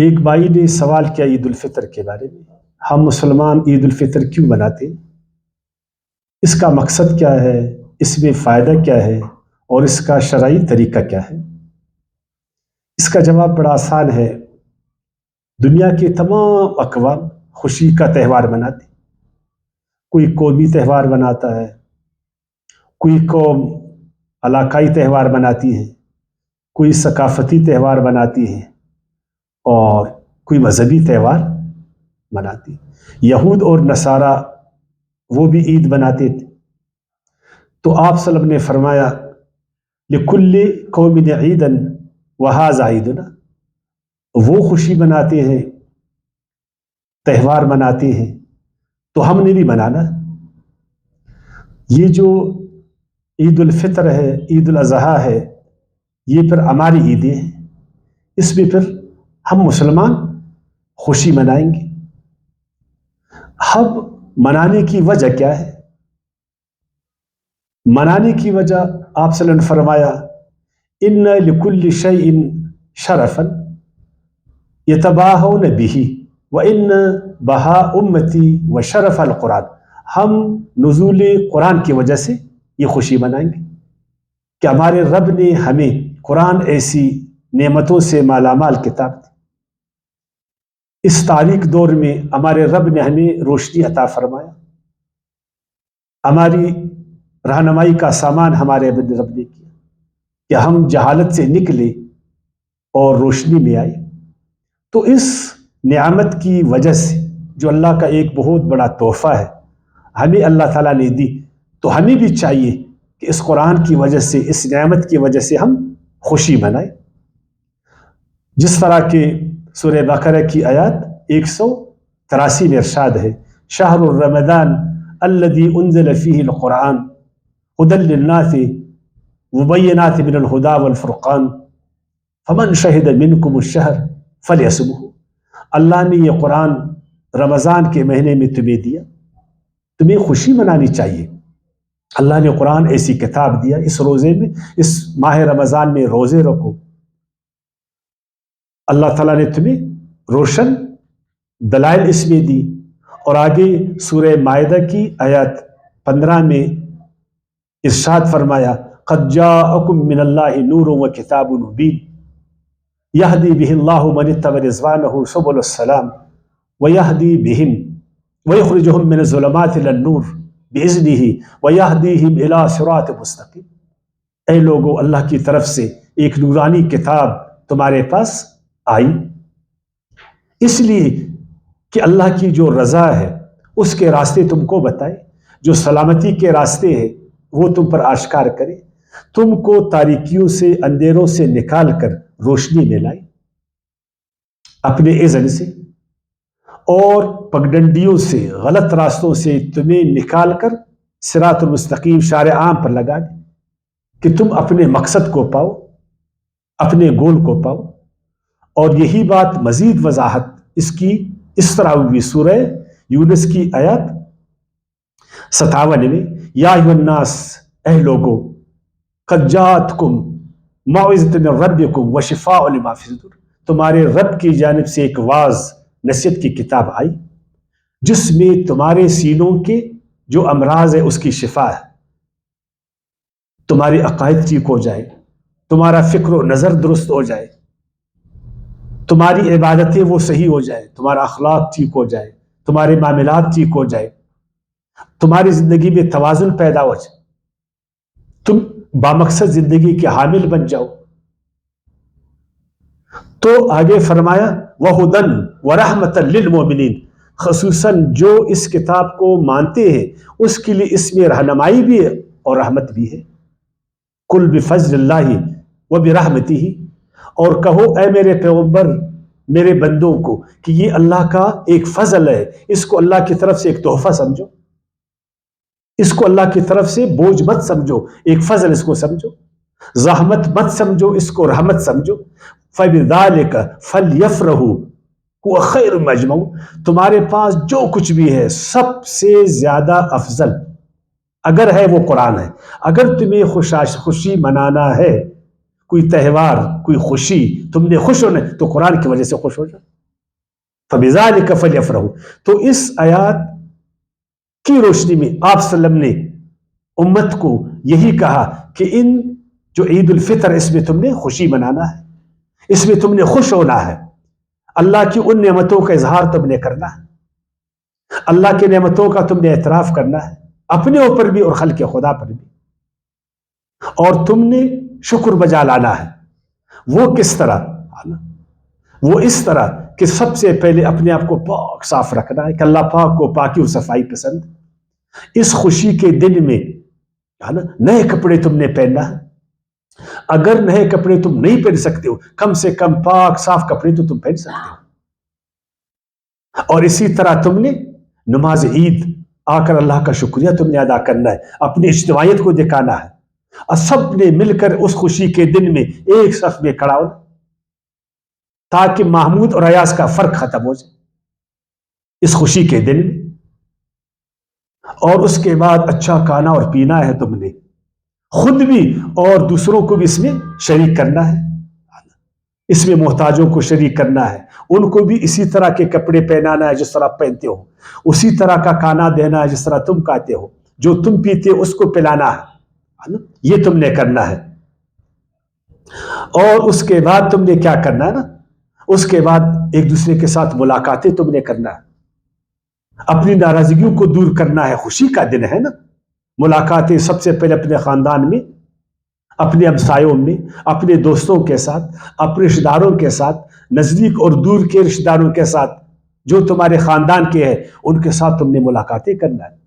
ایک بھائی نے سوال کیا عید الفطر کے بارے میں، ہم مسلمان عید الفطر کیوں مناتے ہیں؟ اس کا مقصد کیا ہے؟ اس میں فائدہ کیا ہے؟ اور اس کا شرعی طریقہ کیا ہے؟ اس کا جواب بڑا آسان ہے۔ دنیا کے تمام اقوام خوشی کا تہوار مناتے، کوئی قومی تہوار مناتا ہے، کوئی قوم علاقائی تہوار مناتی ہے، کوئی ثقافتی تہوار مناتی ہے، اور کوئی مذہبی تہوار مناتی۔ یہود اور نصارہ وہ بھی عید مناتے تھے، تو آپ صلی اللہ علیہ وسلم نے فرمایا لِكُلِّ قَوْمٍ عِيدًا وَهَذَا عِيدُنَا، وہ خوشی مناتے ہیں، تہوار مناتے ہیں، تو ہم نے بھی منانا۔ یہ جو عید الفطر ہے، عید الاضحیٰ ہے، یہ پھر ہماری عیدیں ہیں، اس میں پھر ہم مسلمان خوشی منائیں گے۔ اب منانے کی وجہ کیا ہے؟ منانے کی وجہ آپ صلی اللہ علیہ وسلم نے فرمایا اِنَّ لِكُلِّ شَيْءٍ شَرَفًا يَتَبَاهَوْنَ بِهِ وَإِنَّ بَهَاءَ أُمَّتِي وَشَرَفَ الْقُرْآنِ، ہم نزول قرآن کی وجہ سے یہ خوشی منائیں گے کہ ہمارے رب نے ہمیں قرآن ایسی نعمتوں سے مالا مال کتاب دی، اس تاریک دور میں ہمارے رب نے ہمیں روشنی عطا فرمایا، ہماری رہنمائی کا سامان ہمارے رب نے کیا کہ ہم جہالت سے نکلے اور روشنی میں آئے۔ تو اس نعمت کی وجہ سے جو اللہ کا ایک بہت بڑا تحفہ ہے ہمیں اللہ تعالیٰ نے دی، تو ہمیں بھی چاہیے کہ اس قرآن کی وجہ سے، اس نعمت کی وجہ سے ہم خوشی منائیں۔ جس طرح کہ سورہ بقرہ کی آیات 183 میں ارشاد ہے شہر الرمضان الذی انزل فیہ القرآن ہدی للناس وبینات من الہدی والفرقان فمن شہد منکم الشہر فلیصمہ، اللہ نے یہ قرآن رمضان کے مہینے میں تمہیں دیا، تمہیں خوشی منانی چاہیے۔ اللہ نے قرآن ایسی کتاب دیا، اس روزے میں، اس ماہ رمضان میں روزے رکھو، اللہ تعالیٰ نے تمہیں روشن دلائل اس میں دی۔ اور آگے سورہ مائدہ کی آیات 15 میں ارشاد فرمایا قد جاءکم من اللہ نور و کتاب مبین یہدی بہ اللہ من اتبع رضوانہ سبل السلام ویہدی بہم ویخرجہم من الظلمات الی النور بإذنہ ویہدیہم الی صراط مستقیم، اے لوگو اللہ کی طرف سے ایک نورانی کتاب تمہارے پاس آئی، اس لیے کہ اللہ کی جو رضا ہے اس کے راستے تم کو بتائے، جو سلامتی کے راستے ہیں وہ تم پر آشکار کرے، تم کو تاریکیوں سے، اندھیروں سے نکال کر روشنی میں لائے اپنے اذن سے، اور پگڈنڈیوں سے، غلط راستوں سے تمہیں نکال کر صراط المستقیم، شارع عام پر لگا دے کہ تم اپنے مقصد کو پاؤ، اپنے گول کو پاؤ۔ اور یہی بات مزید وضاحت اس کی اس طرح ہوئی سورہ یونس کی آیات 57 میں یا ایھا الناس، اے لوگو قد جاءتکم موعظۃ من ربکم وشفاء لما فی الصدور، تمہارے رب کی جانب سے ایک واعظ نصیحت کی کتاب آئی جس میں تمہارے سینوں کے جو امراض ہے اس کی شفا ہے، تمہارے عقائد ٹھیک ہو جائے، تمہارا فکر و نظر درست ہو جائے، تمہاری عبادتیں وہ صحیح ہو جائے، تمہارا اخلاق ٹھیک ہو جائے، تمہارے معاملات ٹھیک ہو جائے، تمہاری زندگی میں توازن پیدا ہو جائے، تم بامقصد زندگی کے حامل بن جاؤ۔ تو آگے فرمایا وَہُدًى وَرَحْمَةً لِّلْمُؤْمِنِينَ، خصوصاً جو اس کتاب کو مانتے ہیں اس کے لیے اس میں رہنمائی بھی ہے اور رحمت بھی ہے۔ قُلْ بِفَضْلِ اللَّهِ وَبِرَحْمَتِهِ، اور کہو اے میرے پیغمبر میرے بندوں کو کہ یہ اللہ کا ایک فضل ہے، اس کو اللہ کی طرف سے ایک تحفہ سمجھو، اس کو اللہ کی طرف سے بوجھ مت سمجھو، ایک فضل اس کو سمجھو، زحمت مت سمجھو، اس کو رحمت سمجھو۔ فَبِذَلِكَ فَلْيَفْرَحُوا هُوَ خَيْرٌ مِّمَّا يَجْمَعُونَ، تمہارے پاس جو کچھ بھی ہے سب سے زیادہ افضل اگر ہے وہ قرآن ہے۔ اگر تمہیں خوشی منانا ہے، کوئی تہوار، کوئی خوشی تم نے خوش ہونا تو قرآن کی وجہ سے خوش ہو جاؤ. فَبِذَلِكَ فَلْيَفْرَحُوا. تو اس آیات کی روشنی میں آپ صلی اللہ علیہ وسلم نے امت کو یہی کہا کہ ان جو عید الفطر، اس میں تم نے خوشی منانا ہے، اس میں تم نے خوش ہونا ہے، اللہ کی ان نعمتوں کا اظہار تم نے کرنا ہے، اللہ کی نعمتوں کا تم نے اعتراف کرنا ہے، اپنے اوپر بھی اور خلق خدا پر بھی، اور تم نے شکر بجا لانا ہے. وہ کس طرح؟ وہ اس طرح کہ سب سے پہلے اپنے آپ کو پاک صاف رکھنا ہے کہ اللہ پاک کو پاکی اور صفائی پسند. اس خوشی کے دن میں نئے کپڑے تم نے پہننا ہے. اگر نئے کپڑے تم نہیں پہن سکتے ہو، کم سے کم پاک صاف کپڑے تو تم پہن سکتے ہو. اور اسی طرح تم نے نماز عید آ کر اللہ کا شکریہ تم نے ادا کرنا ہے، اپنی اجتماعیت کو دکھانا ہے، اور سب نے مل کر اس خوشی کے دن میں ایک صف میں کھڑا ہونا تاکہ محمود اور ایاز کا فرق ختم ہو جائے اس خوشی کے دن میں. اور اس کے بعد اچھا کھانا اور پینا ہے تم نے، خود بھی اور دوسروں کو بھی اس میں شریک کرنا ہے، اس میں محتاجوں کو شریک کرنا ہے، ان کو بھی اسی طرح کے کپڑے پہنانا ہے جس طرح پہنتے ہو، اسی طرح کا کھانا دینا ہے جس طرح تم کھاتے ہو، جو تم پیتے ہو اس کو پلانا ہے، یہ تم نے کرنا ہے. اور اس کے بعد تم نے کیا کرنا ہے نا، اس کے بعد ایک دوسرے کے ساتھ ملاقاتیں تم نے کرنا ہے، اپنی ناراضگیوں کو دور کرنا ہے. خوشی کا دن ہے نا، ملاقاتیں سب سے پہلے اپنے خاندان میں، اپنے ہمسایوں میں، اپنے دوستوں کے ساتھ، اپنے رشتہ داروں کے ساتھ، نزدیک اور دور کے رشتہ داروں کے ساتھ جو تمہارے خاندان کے ہیں ان کے ساتھ تم نے ملاقاتیں کرنا ہے.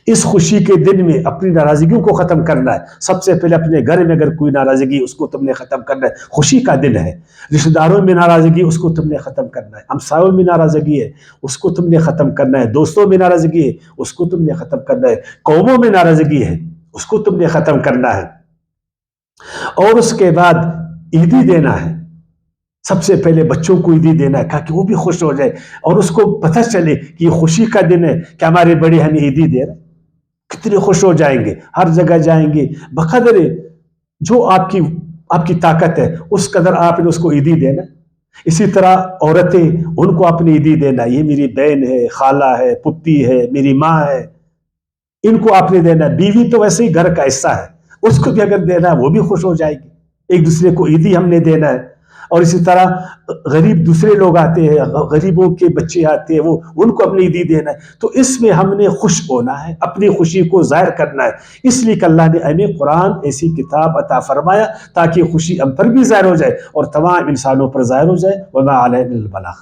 اس خوشی کے دن میں اپنی ناراضگیوں کو ختم کرنا ہے. سب سے پہلے اپنے گھر میں اگر کوئی ناراضگی اس کو تم نے ختم کرنا ہے، خوشی کا دن ہے. رشتہ داروں میں ناراضگی اس کو تم نے ختم کرنا ہے، ہمسایوں میں ناراضگی ہے اس کو تم نے ختم کرنا ہے، دوستوں میں ناراضگی ہے اس کو تم نے ختم کرنا ہے، قوموں میں ناراضگی ہے اس کو تم نے ختم کرنا ہے. اور اس کے بعد عیدی دینا ہے. سب سے پہلے بچوں کو عیدی دینا ہے کہ وہ بھی خوش ہو جائے اور اس کو پتہ چلے کہ یہ خوشی کا دن ہے کہ ہمارے بڑے ہمیں عیدی دے رہے. کتنے خوش ہو جائیں گے، ہر جگہ جائیں گے، بقدر جو آپ کی طاقت ہے اس قدر آپ نے اس کو عیدی دینا. اسی طرح عورتیں، ان کو اپنی عیدی دینا، یہ میری بہن ہے، خالہ ہے، پتی ہے، میری ماں ہے، ان کو آپ نے دینا. بیوی تو ویسے ہی گھر کا حصہ ہے، اس کو بھی اگر دینا ہے وہ بھی خوش ہو جائے گی. ایک دوسرے کو عیدی ہم نے دینا ہے. اور اسی طرح غریب دوسرے لوگ آتے ہیں، غریبوں کے بچے آتے ہیں، وہ ان کو اپنی عیدی دینا ہے. تو اس میں ہم نے خوش ہونا ہے، اپنی خوشی کو ظاہر کرنا ہے. اس لیے کہ اللہ نے ہمیں قرآن ایسی کتاب عطا فرمایا تاکہ خوشی ہم پر بھی ظاہر ہو جائے اور تمام انسانوں پر ظاہر ہو جائے. وما علینا الا البلاغ.